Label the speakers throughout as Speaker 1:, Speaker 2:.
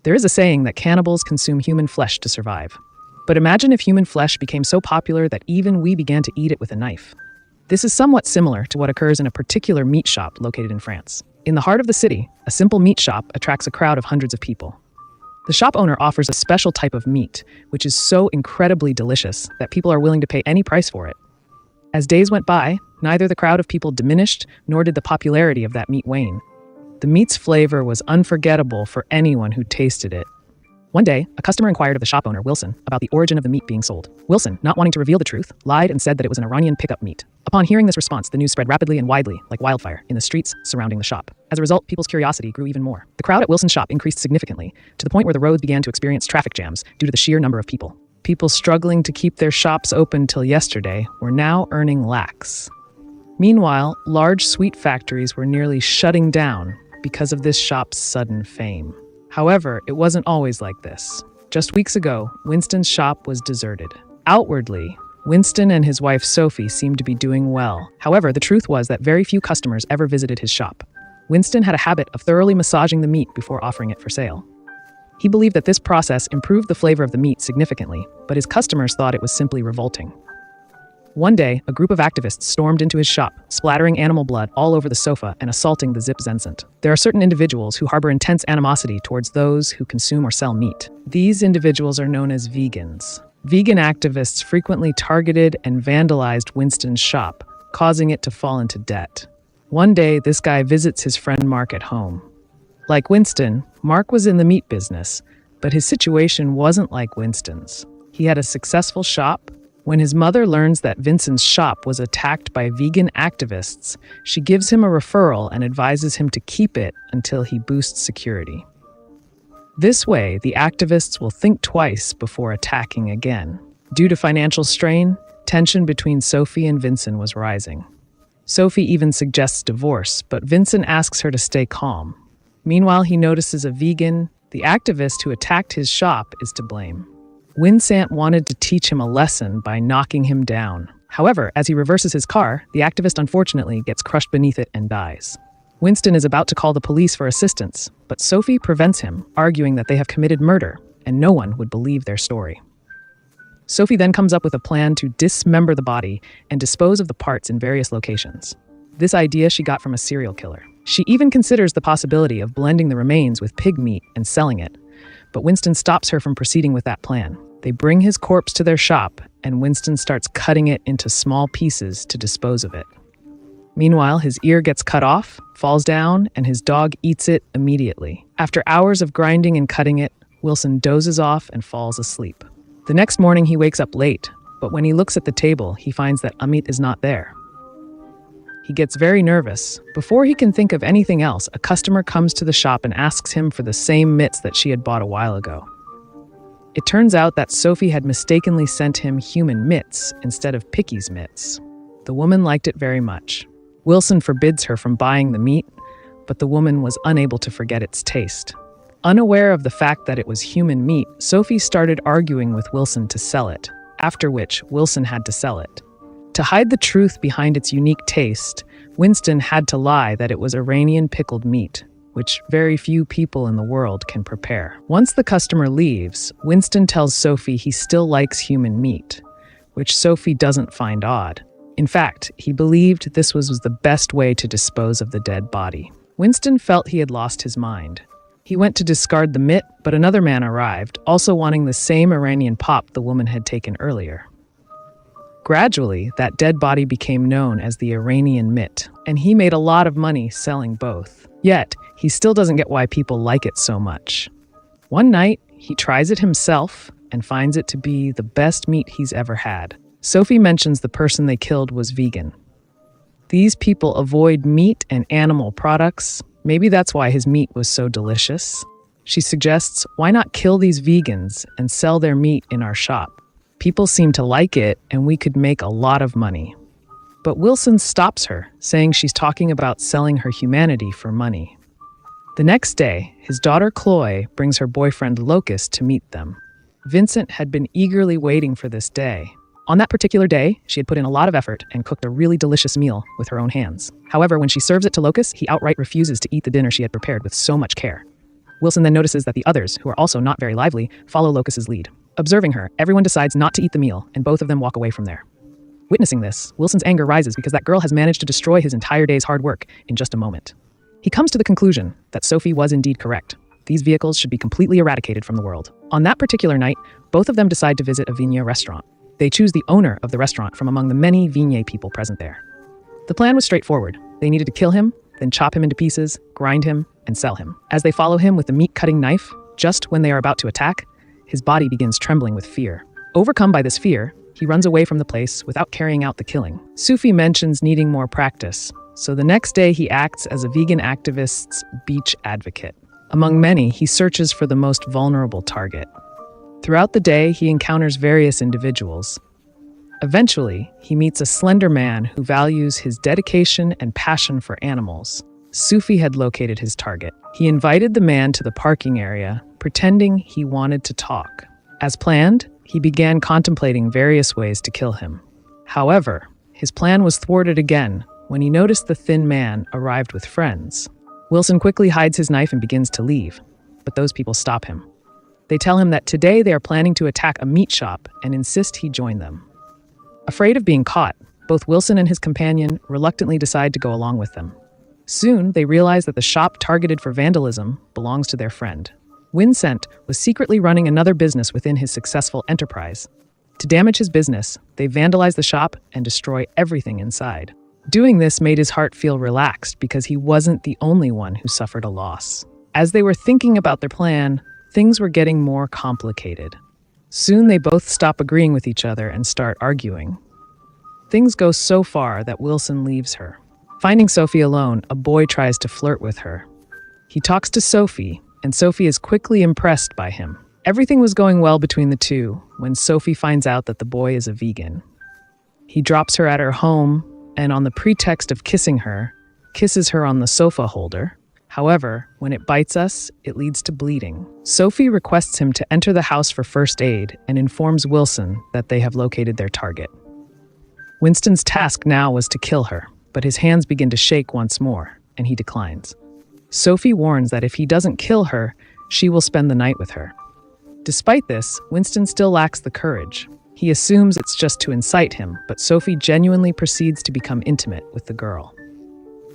Speaker 1: There is a saying that cannibals consume human flesh to survive. But imagine if human flesh became so popular that even we began to eat it with a knife. This is somewhat similar to what occurs in a particular meat shop located in France. In the heart of the city, a simple meat shop attracts a crowd of hundreds of people. The shop owner offers a special type of meat, which is so incredibly delicious that people are willing to pay any price for it. As days went by, neither the crowd of people diminished nor did the popularity of that meat wane. The meat's flavor was unforgettable for anyone who tasted it. One day, a customer inquired of the shop owner, Wilson, about the origin of the meat being sold. Wilson, not wanting to reveal the truth, lied and said that it was an Iranian pickup meat. Upon hearing this response, the news spread rapidly and widely, like wildfire, in the streets surrounding the shop. As a result, people's curiosity grew even more. The crowd at Wilson's shop increased significantly, to the point where the roads began to experience traffic jams due to the sheer number of people. People struggling to keep their shops open till yesterday were now earning lakhs. Meanwhile, large sweet factories were nearly shutting down because of this shop's sudden fame. However, it wasn't always like this. Just weeks ago, Winston's shop was deserted. Outwardly, Winston and his wife Sophie seemed to be doing well. However, the truth was that very few customers ever visited his shop. Winston had a habit of thoroughly massaging the meat before offering it for sale. He believed that this process improved the flavor of the meat significantly, but his customers thought it was simply revolting. One day, a group of activists stormed into his shop, splattering animal blood all over the sofa and assaulting the Zip Zencent. There are certain individuals who harbor intense animosity towards those who consume or sell meat. These individuals are known as vegans. Vegan activists frequently targeted and vandalized Winston's shop, causing it to fall into debt. One day, this guy visits his friend Mark at home. Like Winston, Mark was in the meat business, but his situation wasn't like Winston's. He had a successful shop. When his mother learns that Vincent's shop was attacked by vegan activists, she gives him a referral and advises him to keep it until he boosts security. This way, the activists will think twice before attacking again. Due to financial strain, tension between Sophie and Vincent was rising. Sophie even suggests divorce, but Vincent asks her to stay calm. Meanwhile, he notices a vegan, the activist who attacked his shop, is to blame. Vincent wanted to teach him a lesson by knocking him down. However, as he reverses his car, the activist unfortunately gets crushed beneath it and dies. Winston is about to call the police for assistance, but Sophie prevents him, arguing that they have committed murder, and no one would believe their story. Sophie then comes up with a plan to dismember the body and dispose of the parts in various locations. This idea she got from a serial killer. She even considers the possibility of blending the remains with pig meat and selling it, but Winston stops her from proceeding with that plan. They bring his corpse to their shop, and Winston starts cutting it into small pieces to dispose of it. Meanwhile, his ear gets cut off, falls down, and his dog eats it immediately. After hours of grinding and cutting it, Wilson dozes off and falls asleep. The next morning, he wakes up late, but when he looks at the table, he finds that Amit is not there. He gets very nervous. Before he can think of anything else, a customer comes to the shop and asks him for the same mitts that she had bought a while ago. It turns out that Sophie had mistakenly sent him human mitts instead of Picky's mitts. The woman liked it very much. Wilson forbids her from buying the meat, but the woman was unable to forget its taste. Unaware of the fact that it was human meat, Sophie started arguing with Wilson to sell it, after which Wilson had to sell it. To hide the truth behind its unique taste, Winston had to lie that it was Iranian pickled meat, which very few people in the world can prepare. Once the customer leaves, Winston tells Sophie he still likes human meat, which Sophie doesn't find odd. In fact, he believed this was the best way to dispose of the dead body. Winston felt he had lost his mind. He went to discard the mitt, but another man arrived, also wanting the same Iranian pop the woman had taken earlier. Gradually, that dead body became known as the Iranian mitt, and he made a lot of money selling both. Yet, he still doesn't get why people like it so much. One night, he tries it himself and finds it to be the best meat he's ever had. Sophie mentions the person they killed was vegan. These people avoid meat and animal products. Maybe that's why his meat was so delicious. She suggests, why not kill these vegans and sell their meat in our shop? People seem to like it, and we could make a lot of money. But Wilson stops her, saying she's talking about selling her humanity for money. The next day, his daughter Chloe brings her boyfriend Locust to meet them. Vincent had been eagerly waiting for this day. On that particular day, she had put in a lot of effort and cooked a really delicious meal with her own hands. However, when she serves it to Locust, he outright refuses to eat the dinner she had prepared with so much care. Wilson then notices that the others, who are also not very lively, follow Locus's lead. Observing her, everyone decides not to eat the meal, and both of them walk away from there. Witnessing this, Wilson's anger rises because that girl has managed to destroy his entire day's hard work in just a moment. He comes to the conclusion that Sophie was indeed correct. These vehicles should be completely eradicated from the world. On that particular night, both of them decide to visit a Vigne restaurant. They choose the owner of the restaurant from among the many Vigne people present there. The plan was straightforward. They needed to kill him, then chop him into pieces, grind him, and sell him. As they follow him with the meat-cutting knife, just when they are about to attack, his body begins trembling with fear. Overcome by this fear, he runs away from the place without carrying out the killing. Sufi mentions needing more practice, so the next day he acts as a vegan activist's beach advocate. Among many, he searches for the most vulnerable target. Throughout the day, he encounters various individuals. Eventually, he meets a slender man who values his dedication and passion for animals. Sufi had located his target. He invited the man to the parking area, pretending he wanted to talk. As planned, he began contemplating various ways to kill him. However, his plan was thwarted again when he noticed the thin man arrived with friends. Wilson quickly hides his knife and begins to leave, but those people stop him. They tell him that today they are planning to attack a meat shop and insist he join them. Afraid of being caught, both Wilson and his companion reluctantly decide to go along with them. Soon, they realize that the shop targeted for vandalism belongs to their friend. Vincent was secretly running another business within his successful enterprise. To damage his business, they vandalize the shop and destroy everything inside. Doing this made his heart feel relaxed because he wasn't the only one who suffered a loss. As they were thinking about their plan, things were getting more complicated. Soon they both stop agreeing with each other and start arguing. Things go so far that Wilson leaves her. Finding Sophie alone, a boy tries to flirt with her. He talks to Sophie, and Sophie is quickly impressed by him. Everything was going well between the two when Sophie finds out that the boy is a vegan. He drops her at her home, and on the pretext of kissing her, kisses her on the sofa holder. However, when it bites us, it leads to bleeding. Sophie requests him to enter the house for first aid and informs Wilson that they have located their target. Winston's task now was to kill her, but his hands begin to shake once more, and he declines. Sophie warns that if he doesn't kill her, she will spend the night with her. Despite this, Winston still lacks the courage. He assumes it's just to incite him, but Sophie genuinely proceeds to become intimate with the girl.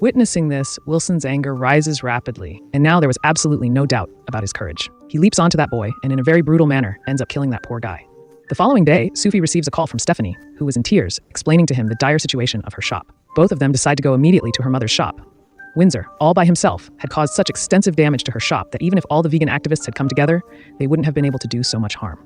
Speaker 1: Witnessing this, Wilson's anger rises rapidly, and now there was absolutely no doubt about his courage. He leaps onto that boy and in a very brutal manner ends up killing that poor guy. The following day, Sophie receives a call from Stephanie, who was in tears, explaining to him the dire situation of her shop. Both of them decide to go immediately to her mother's shop. Windsor, all by himself, had caused such extensive damage to her shop that even if all the vegan activists had come together, they wouldn't have been able to do so much harm.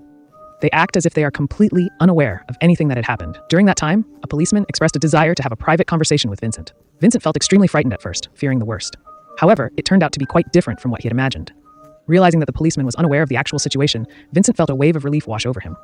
Speaker 1: They act as if they are completely unaware of anything that had happened. During that time, a policeman expressed a desire to have a private conversation with Vincent. Vincent felt extremely frightened at first, fearing the worst. However, it turned out to be quite different from what he had imagined. Realizing that the policeman was unaware of the actual situation, Vincent felt a wave of relief wash over him.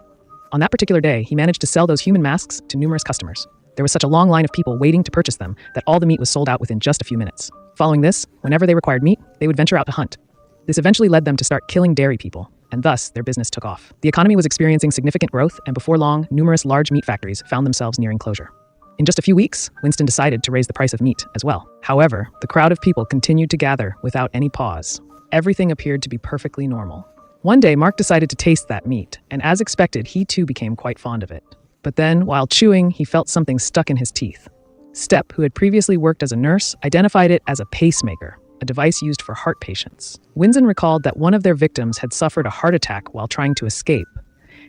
Speaker 1: On that particular day, he managed to sell those human masks to numerous customers. There was such a long line of people waiting to purchase them that all the meat was sold out within just a few minutes. Following this, whenever they required meat, they would venture out to hunt. This eventually led them to start killing dairy people, and thus their business took off. The economy was experiencing significant growth, and before long, numerous large meat factories found themselves nearing closure. In just a few weeks, Winston decided to raise the price of meat as well. However, the crowd of people continued to gather without any pause. Everything appeared to be perfectly normal. One day, Mark decided to taste that meat, and as expected, he too became quite fond of it. But then, while chewing, he felt something stuck in his teeth. Stepp, who had previously worked as a nurse, identified it as a pacemaker, a device used for heart patients. Winston recalled that one of their victims had suffered a heart attack while trying to escape,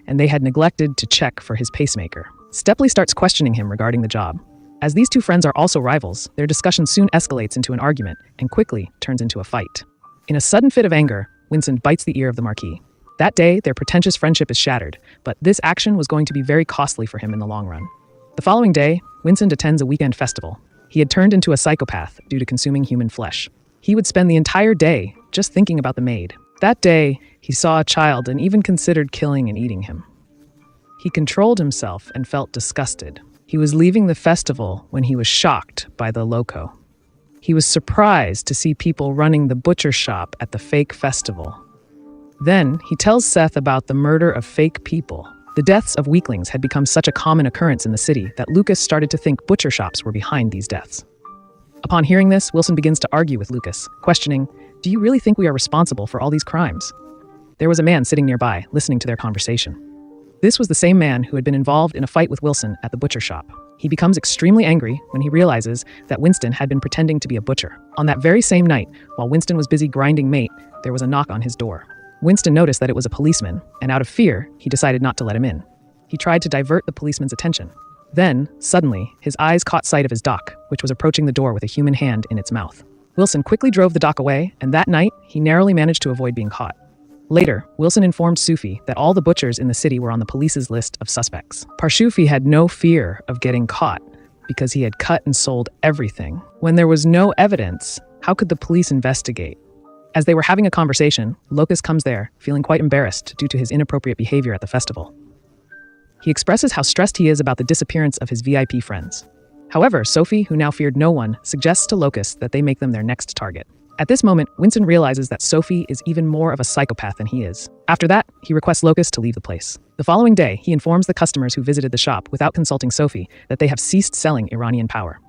Speaker 1: and they had neglected to check for his pacemaker. Stepley starts questioning him regarding the job. As these two friends are also rivals, their discussion soon escalates into an argument and quickly turns into a fight. In a sudden fit of anger, Winston bites the ear of the Marquis. That day, their pretentious friendship is shattered, but this action was going to be very costly for him in the long run. The following day, Winston attends a weekend festival. He had turned into a psychopath due to consuming human flesh. He would spend the entire day just thinking about the maid. That day, he saw a child and even considered killing and eating him. He controlled himself and felt disgusted. He was leaving the festival when he was shocked by the loco. He was surprised to see people running the butcher shop at the fake festival. Then, he tells Seth about the murder of fake people. The deaths of weaklings had become such a common occurrence in the city that Lucas started to think butcher shops were behind these deaths. Upon hearing this, Wilson begins to argue with Lucas, questioning, Do you really think we are responsible for all these crimes? There was a man sitting nearby, listening to their conversation. This was the same man who had been involved in a fight with Wilson at the butcher shop. He becomes extremely angry when he realizes that Winston had been pretending to be a butcher. On that very same night, while Winston was busy grinding meat, there was a knock on his door. Winston noticed that it was a policeman, and out of fear, he decided not to let him in. He tried to divert the policeman's attention. Then, suddenly, his eyes caught sight of his dock, which was approaching the door with a human hand in its mouth. Wilson quickly drove the dock away, and that night, he narrowly managed to avoid being caught. Later, Wilson informed Sufi that all the butchers in the city were on the police's list of suspects. Parshufi had no fear of getting caught because he had cut and sold everything. When there was no evidence, how could the police investigate? As they were having a conversation, Locust comes there, feeling quite embarrassed due to his inappropriate behavior at the festival. He expresses how stressed he is about the disappearance of his VIP friends. However, Sophie, who now feared no one, suggests to Locust that they make them their next target. At this moment, Winston realizes that Sophie is even more of a psychopath than he is. After that, he requests Locust to leave the place. The following day, he informs the customers who visited the shop without consulting Sophie that they have ceased selling Iranian power.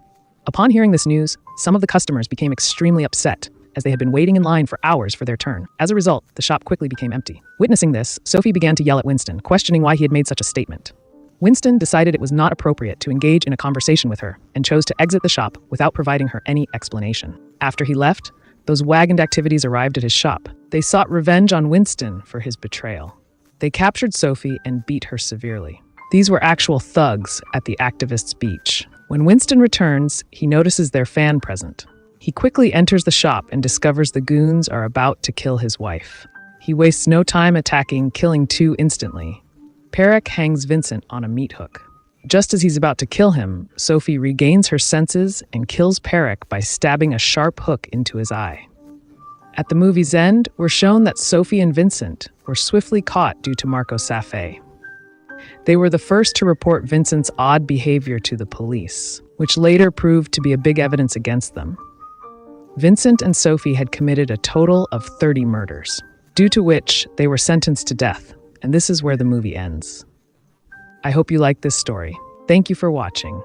Speaker 1: Upon hearing this news, some of the customers became extremely upset, as they had been waiting in line for hours for their turn. As a result, the shop quickly became empty. Witnessing this, Sophie began to yell at Winston, questioning why he had made such a statement. Winston decided it was not appropriate to engage in a conversation with her and chose to exit the shop without providing her any explanation. After he left, those wagoned activities arrived at his shop. They sought revenge on Winston for his betrayal. They captured Sophie and beat her severely. These were actual thugs at the activists' beach. When Winston returns, he notices their fan present. He quickly enters the shop and discovers the goons are about to kill his wife. He wastes no time attacking, killing two instantly. Perek hangs Vincent on a meat hook. Just as he's about to kill him, Sophie regains her senses and kills Perek by stabbing a sharp hook into his eye. At the movie's end, we're shown that Sophie and Vincent were swiftly caught due to Marco Safei. They were the first to report Vincent's odd behavior to the police, which later proved to be a big evidence against them. Vincent and Sophie had committed a total of 30 murders, due to which they were sentenced to death, and this is where the movie ends. I hope you liked this story. Thank you for watching.